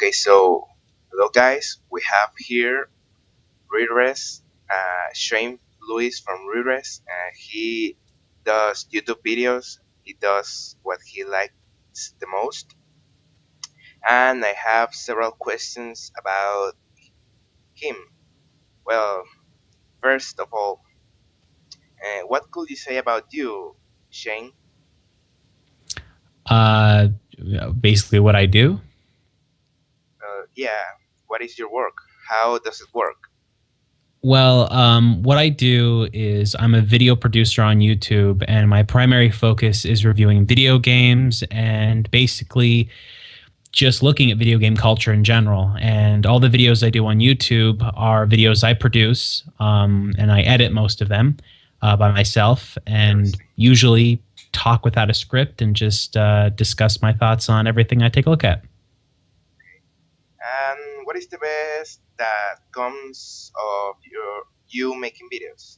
Okay, so hello guys. We have here Rerez, Shane Luis from Rerez. He does YouTube videos. He does what he likes the most. And I have several questions about him. Well, first of all, what could you say about you, Shane? Uh, Basically what I do. Yeah, what is your work? How does it work? Well, what I do is I'm a video producer on YouTube, and my primary focus is reviewing video games and basically just looking at video game culture in general. And all the videos I do on YouTube are videos I produce, and I edit most of them by myself, and Interesting. usually talk without a script and just discuss my thoughts on everything I take a look at. And what is the best that comes of you making videos?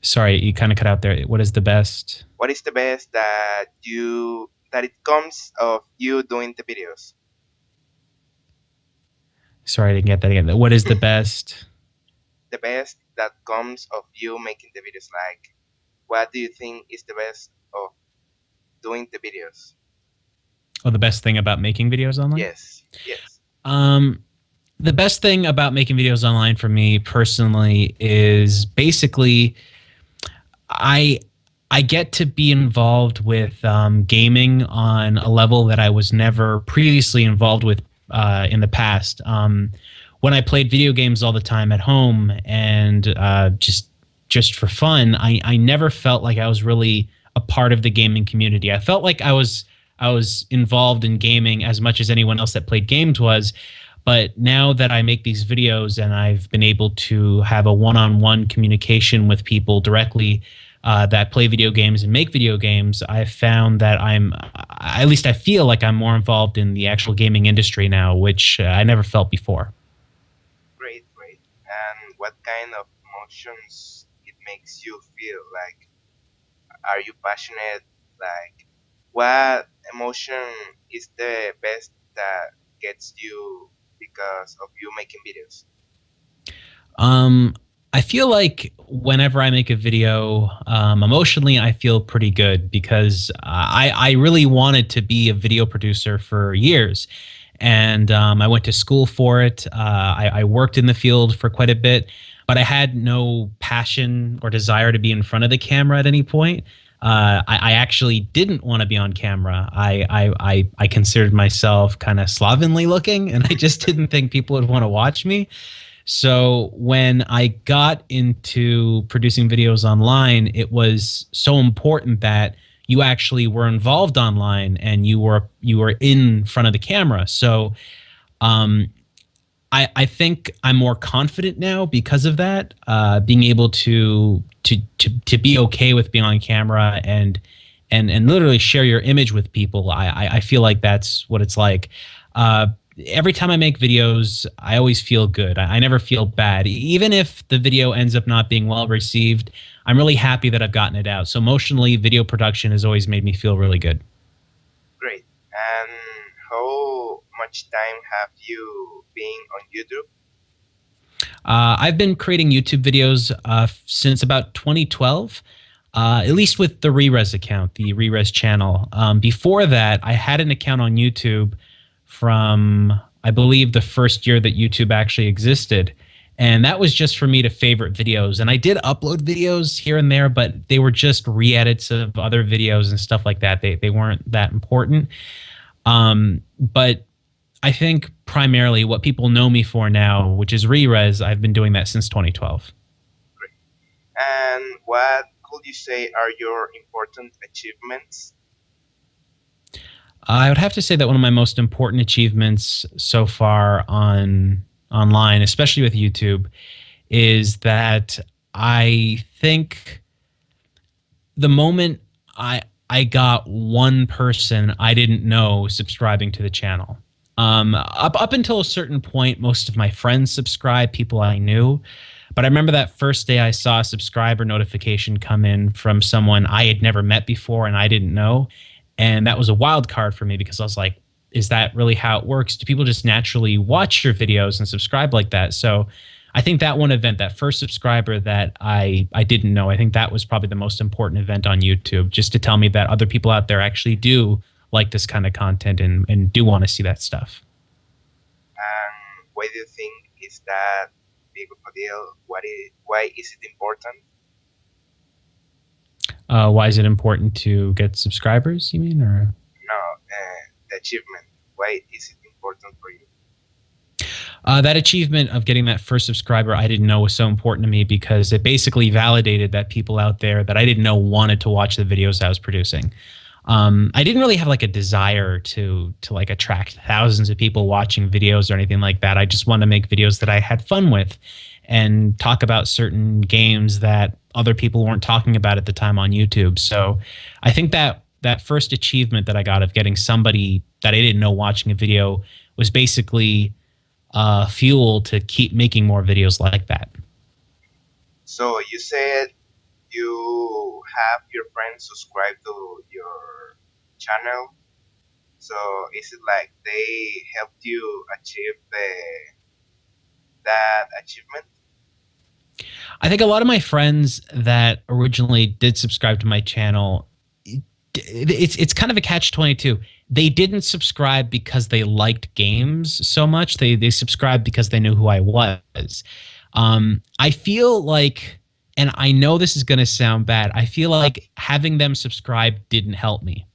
Sorry, you kind of cut out there. What is the best? What is the best that it comes of you doing the videos? Sorry, I didn't get that again. What is the best? The best that comes of you making the videos. Like, what do you think is the best of doing the videos? Oh, the best thing about making videos online? Yes, yes. Um, the best thing about making videos online for me personally is basically I I get to be involved with gaming on a level that I was never previously involved with in the past. When I played video games all the time at home and just for fun, I never felt like I was really a part of the gaming community. I felt like I was involved in gaming as much as anyone else that played games was. But now that I make these videos and I've been able to have a one-on-one communication with people directly that play video games and make video games, I've found that at least I feel like I'm more involved in the actual gaming industry now, which I never felt before. Great, great. And what kind of emotions it makes you feel? Like, are you passionate? Like, what emotion is the best that gets you because of you making videos? Um, I feel like whenever I make a video, emotionally, I feel pretty good because I really wanted to be a video producer for years. And I went to school for it. I worked in the field for quite a bit, but I had no passion or desire to be in front of the camera at any point. I actually didn't want to be on camera. I considered myself kind of slovenly looking, and I just didn't think people would want to watch me. So when I got into producing videos online, it was so important that you actually were involved online and you were in front of the camera. So um, I think I'm more confident now because of that, being able to be okay with being on camera and literally share your image with people. I feel like that's what it's like. Uh, every time I make videos, I always feel good. I never feel bad, even if the video ends up not being well received. I'm really happy that I've gotten it out. So emotionally, video production has always made me feel really good. Great. And how much time have you been on YouTube? I've been creating YouTube videos since about 2012, at least with the Rerez account, the Rerez channel. Before that, I had an account on YouTube from, I believe, the first year that YouTube actually existed. And that was just for me to favorite videos. And I did upload videos here and there, but they were just re-edits of other videos and stuff like that. They weren't that important. But I think primarily what people know me for now, which is Rerez, I've been doing that since 2012. Great. And what could you say are your important achievements? I would have to say that one of my most important achievements so far online, especially with YouTube, is that I think the moment I got one person I didn't know subscribing to the channel. Up until a certain point, most of my friends subscribed, people I knew. But I remember that first day I saw a subscriber notification come in from someone I had never met before and I didn't know. And that was a wild card for me because I was like, is that really how it works? Do people just naturally watch your videos and subscribe like that? So I think that one event, that first subscriber that I didn't know, I think that was probably the most important event on YouTube, just to tell me that other people out there actually do like this kind of content and do want to see that stuff. And why do you think is that big of a deal? Why is it important? Why is it important to get subscribers, you mean? Or No, the achievement. Why is it important for you? that achievement of getting that first subscriber, I didn't know was so important to me because it basically validated that people out there that I didn't know wanted to watch the videos I was producing. I didn't really have like a desire to like attract thousands of people watching videos or anything like that. I just wanted to make videos that I had fun with and talk about certain games that other people weren't talking about at the time on YouTube. So I think that that first achievement that I got of getting somebody that I didn't know watching a video was basically fuel to keep making more videos like that. So you said you have your friends subscribe to your channel. So is it like they helped you achieve that achievement? I think a lot of my friends that originally did subscribe to my channel, it's kind of a catch-22. They didn't subscribe because they liked games so much. They subscribed because they knew who I was. I feel like, and I know this is going to sound bad, I feel like having them subscribe didn't help me.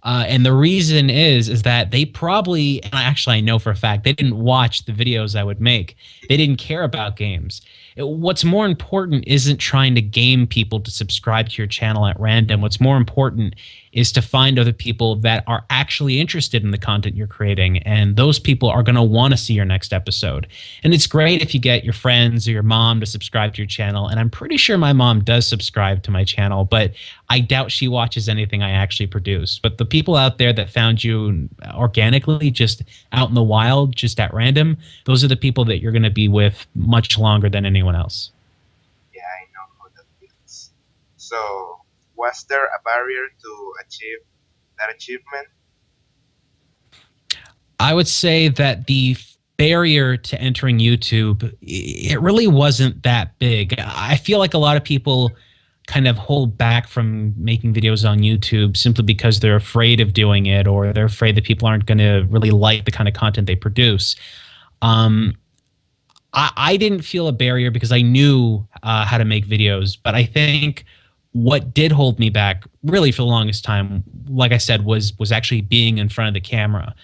And the reason is that they probably, and actually I know for a fact, they didn't watch the videos I would make. They didn't care about games. What's more important isn't trying to game people to subscribe to your channel at random. What's more important is to find other people that are actually interested in the content you're creating, and those people are going to want to see your next episode. And it's great if you get your friends or your mom to subscribe to your channel, and I'm pretty sure my mom does subscribe to my channel, but I doubt she watches anything I actually produce. But the people out there that found you organically, just out in the wild, just at random, those are the people that you're going to be with much longer than anyone else. Yeah, I know how that feels. So was there a barrier to achieve that achievement? I would say that the barrier to entering YouTube, it really wasn't that big. I feel like a lot of people kind of hold back from making videos on YouTube simply because they're afraid of doing it, or they're afraid that people aren't going to really like the kind of content they produce. I didn't feel a barrier because I knew how to make videos, but I think what did hold me back really for the longest time, like I said, was actually being in front of the camera.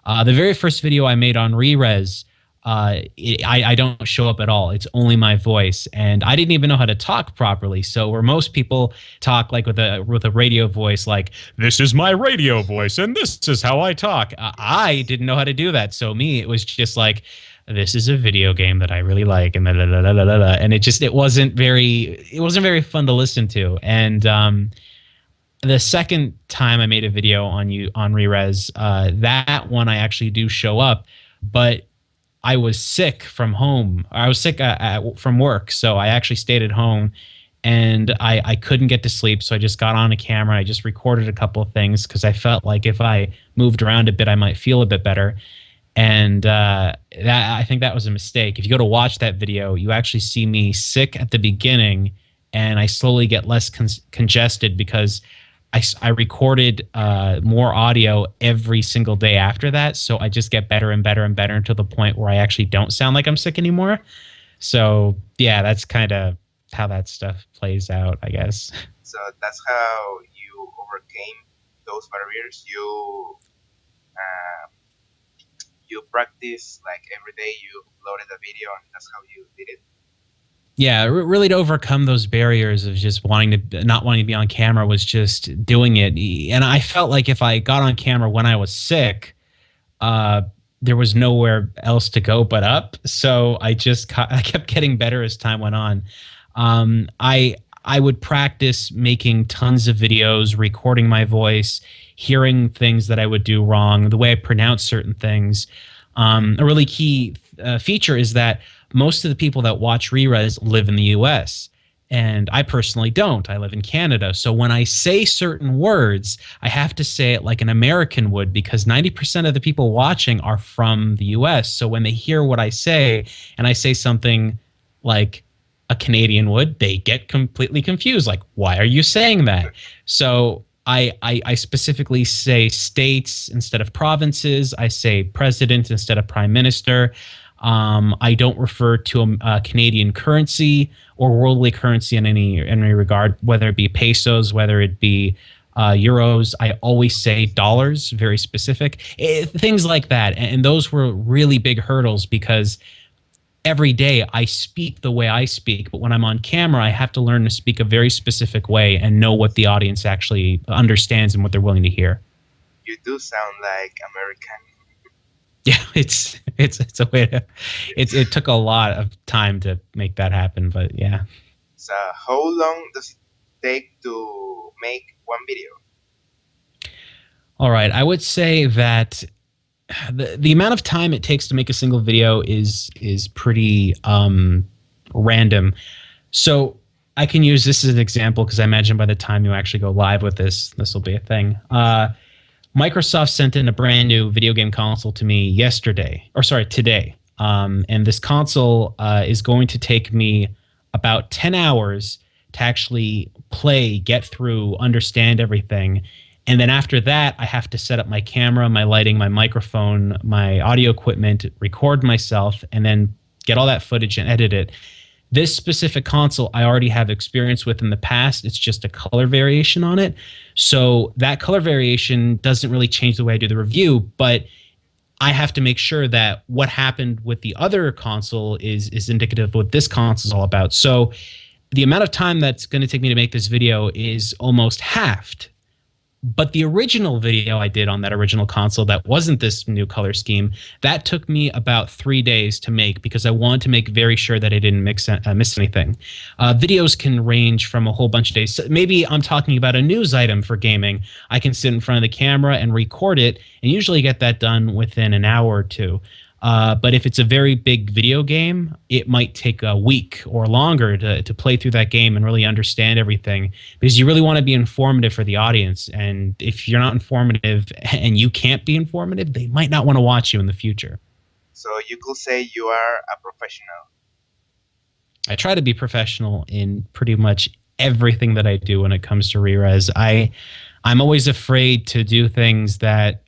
The very first video I made on Rerez, I don't show up at all. It's only my voice, and I didn't even know how to talk properly. So where most people talk like with a radio voice, like, this is my radio voice and this is how I talk, I didn't know how to do that. So me, it was just like, this is a video game that I really like, and and it wasn't very fun to listen to. And the second time I made a video on Rerez, that one I actually do show up, but I was sick from home. I was sick from work, so I actually stayed at home, and I couldn't get to sleep, so I just got on a camera. I just recorded a couple of things because I felt like if I moved around a bit, I might feel a bit better. And I think that was a mistake. If you go to watch that video, you actually see me sick at the beginning, and I slowly get less congested because I recorded more audio every single day after that. So I just get better and better and better until the point where I actually don't sound like I'm sick anymore. So yeah, that's kind of how that stuff plays out, I guess. So that's how you overcame those barriers. You practice like every day. You uploaded a video, and that's how you did it. Yeah, really to overcome those barriers of just not wanting to be on camera was just doing it. And I felt like if I got on camera when I was sick, there was nowhere else to go but up. So I kept getting better as time went on. I would practice making tons of videos, recording my voice, hearing things that I would do wrong, the way I pronounce certain things. A really key feature is that most of the people that watch Rerez live in the US. And I personally don't. I live in Canada. So when I say certain words, I have to say it like an American would because 90% of the people watching are from the US. So when they hear what I say and I say something like a Canadian would, they get completely confused. Like, why are you saying that? So I specifically say states instead of provinces. I say president instead of prime minister. I don't refer to a Canadian currency or worldly currency in any regard, whether it be pesos, whether it be euros. I always say dollars, very specific, things like that. And those were really big hurdles because every day I speak the way I speak, but when I'm on camera, I have to learn to speak a very specific way and know what the audience actually understands and what they're willing to hear. You do sound like American. Yeah, it's a way to. It took a lot of time to make that happen, but yeah. So how long does it take to make one video? All right, I would say that the amount of time it takes to make a single video is pretty random. So I can use this as an example because I imagine by the time you actually go live with this, this will be a thing. Microsoft sent in a brand new video game console to me today. And this console is going to take me about 10 hours to actually play, get through, understand everything. And then after that, I have to set up my camera, my lighting, my microphone, my audio equipment, record myself, and then get all that footage and edit it. This specific console I already have experience with in the past. It's just a color variation on it. So that color variation doesn't really change the way I do the review, but I have to make sure that what happened with the other console is indicative of what this console is all about. So the amount of time that's going to take me to make this video is almost halved. But the original video I did on that original console that wasn't this new color scheme, that took me about 3 days to make because I wanted to make very sure that I didn't miss anything. Videos can range from a whole bunch of days. So maybe I'm talking about a news item for gaming. I can sit in front of the camera and record it and usually get that done within an hour or two. But if it's a very big video game, it might take a week or longer to play through that game and really understand everything because you really want to be informative for the audience. And if you're not informative and you can't be informative, they might not want to watch you in the future. So you could say you are a professional. I try to be professional in pretty much everything that I do when it comes to Rerez. I'm always afraid to do things that